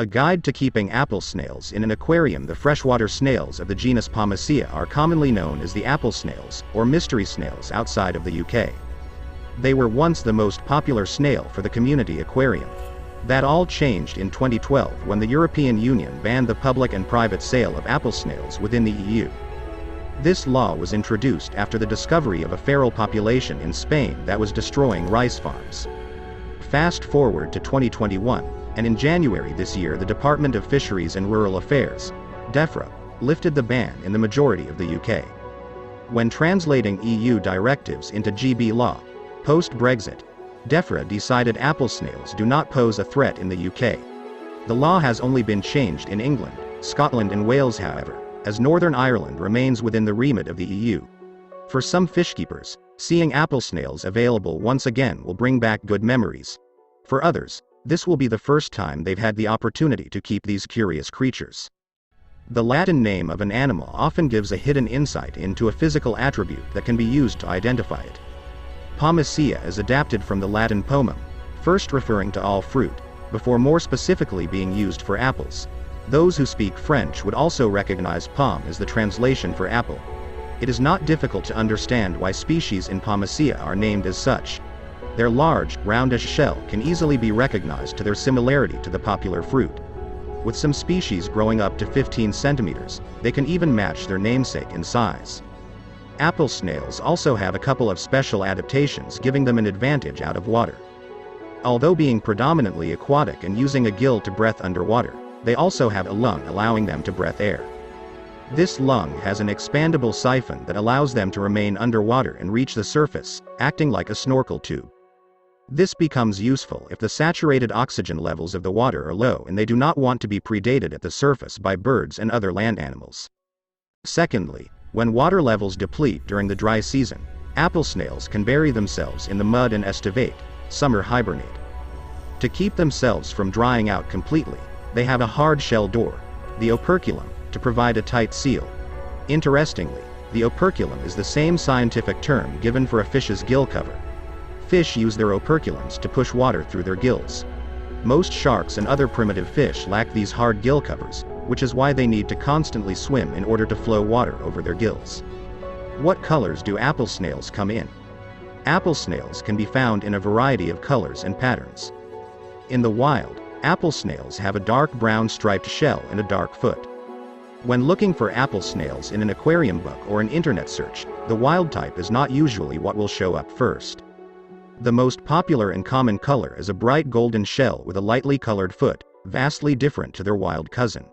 A guide to keeping apple snails in an aquarium. The freshwater snails of the genus Pomacea are commonly known as the apple snails, or mystery snails outside of the UK. They were once the most popular snail for the community aquarium. That all changed in 2012 when the European Union banned the public and private sale of apple snails within the EU. This law was introduced after the discovery of a feral population in Spain that was destroying rice farms. Fast forward to 2021, and in January this year the Department of Fisheries and Rural Affairs, DEFRA, lifted the ban in the majority of the UK. When translating EU directives into GB law, post-Brexit, DEFRA decided apple snails do not pose a threat in the UK. The law has only been changed in England, Scotland and Wales however, as Northern Ireland remains within the remit of the EU. For some fish keepers, seeing apple snails available once again will bring back good memories. For others, this will be the first time they've had the opportunity to keep these curious creatures. The Latin name of an animal often gives a hidden insight into a physical attribute that can be used to identify it. Pomacea is adapted from the Latin pomum, first referring to all fruit, before more specifically being used for apples. Those who speak French would also recognize pom as the translation for apple. It is not difficult to understand why species in Pomacea are named as such. Their large, roundish shell can easily be recognized to their similarity to the popular fruit. With some species growing up to 15 centimeters, they can even match their namesake in size. Apple snails also have a couple of special adaptations giving them an advantage out of water. Although being predominantly aquatic and using a gill to breathe underwater, they also have a lung allowing them to breathe air. This lung has an expandable siphon that allows them to remain underwater and reach the surface, acting like a snorkel tube. This becomes useful if the saturated oxygen levels of the water are low and they do not want to be predated at the surface by birds and other land animals. Secondly, when water levels deplete during the dry season, apple snails can bury themselves in the mud and estivate, summer hibernate. To keep themselves from drying out completely, they have a hard shell door, the operculum, to provide a tight seal. Interestingly, the operculum is the same scientific term given for a fish's gill cover. Fish use their operculums to push water through their gills. Most sharks and other primitive fish lack these hard gill covers, which is why they need to constantly swim in order to flow water over their gills. What colors do apple snails come in? Apple snails can be found in a variety of colors and patterns. In the wild, apple snails have a dark brown striped shell and a dark foot. When looking for apple snails in an aquarium book or an internet search, the wild type is not usually what will show up first. The most popular and common color is a bright golden shell with a lightly colored foot, vastly different to their wild cousin.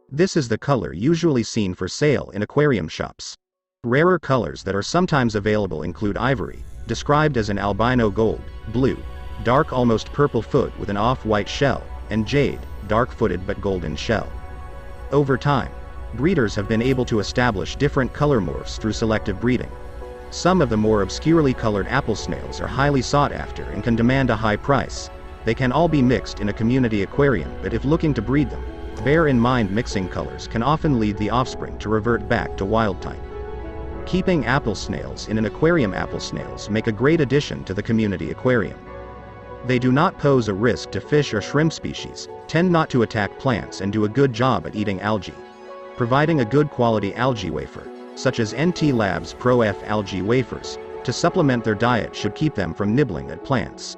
This is the color usually seen for sale in aquarium shops. Rarer colors that are sometimes available include ivory, described as an albino gold, blue, dark almost purple foot with an off-white shell, and jade, dark-footed but golden shell. Over time, breeders have been able to establish different color morphs through selective breeding. Some of the more obscurely colored apple snails are highly sought after and can demand a high price. They can all be mixed in a community aquarium, but if looking to breed them, bear in mind mixing colors can often lead the offspring to revert back to wild type. Keeping apple snails in an aquarium. Apple snails make a great addition to the community aquarium. They do not pose a risk to fish or shrimp species, tend not to attack plants and do a good job at eating algae. Providing a good quality algae wafer, such as NT Labs Pro F algae wafers, to supplement their diet should keep them from nibbling at plants.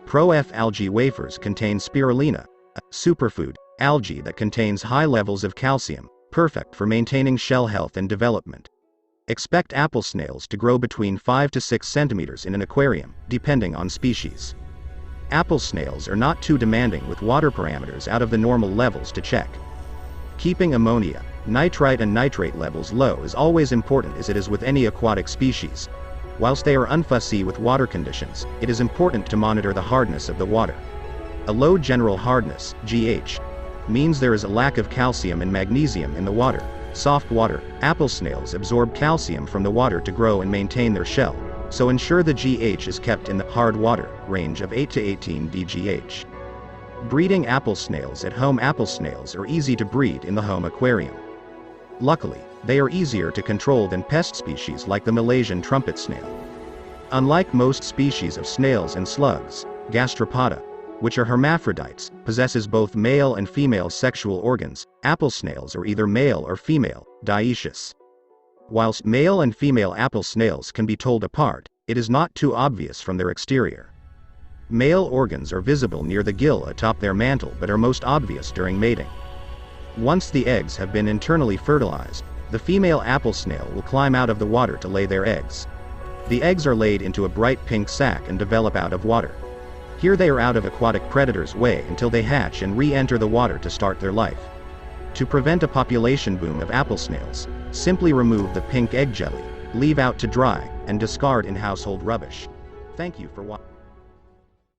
Pro F algae wafers contain spirulina, a superfood algae that contains high levels of calcium, perfect for maintaining shell health and development. Expect apple snails to grow between 5 to 6 centimeters in an aquarium, depending on species. Apple snails are not too demanding with water parameters out of the normal levels to check. Keeping ammonia, nitrite and nitrate levels low is always important as it is with any aquatic species. Whilst they are unfussy with water conditions, it is important to monitor the hardness of the water. A low general hardness, GH, means there is a lack of calcium and magnesium in the water. Soft water, apple snails absorb calcium from the water to grow and maintain their shell, so ensure the GH is kept in the hard water range of 8 to 18 dGH. Breeding apple snails at home. Apple snails are easy to breed in the home aquarium. Luckily, they are easier to control than pest species like the Malaysian trumpet snail. Unlike most species of snails and slugs, gastropoda, which are hermaphrodites, possesses both male and female sexual organs. Apple snails are either male or female, dioecious. Whilst male and female apple snails can be told apart, it is not too obvious from their exterior. Male organs are visible near the gill atop their mantle but are most obvious during mating. Once the eggs have been internally fertilized, the female apple snail will climb out of the water to lay their eggs. The eggs are laid into a bright pink sac and develop out of water. Here they are out of aquatic predators' way until they hatch and re-enter the water to start their life. To prevent a population boom of apple snails, simply remove the pink egg jelly, leave out to dry, and discard in household rubbish. Thank you for watching.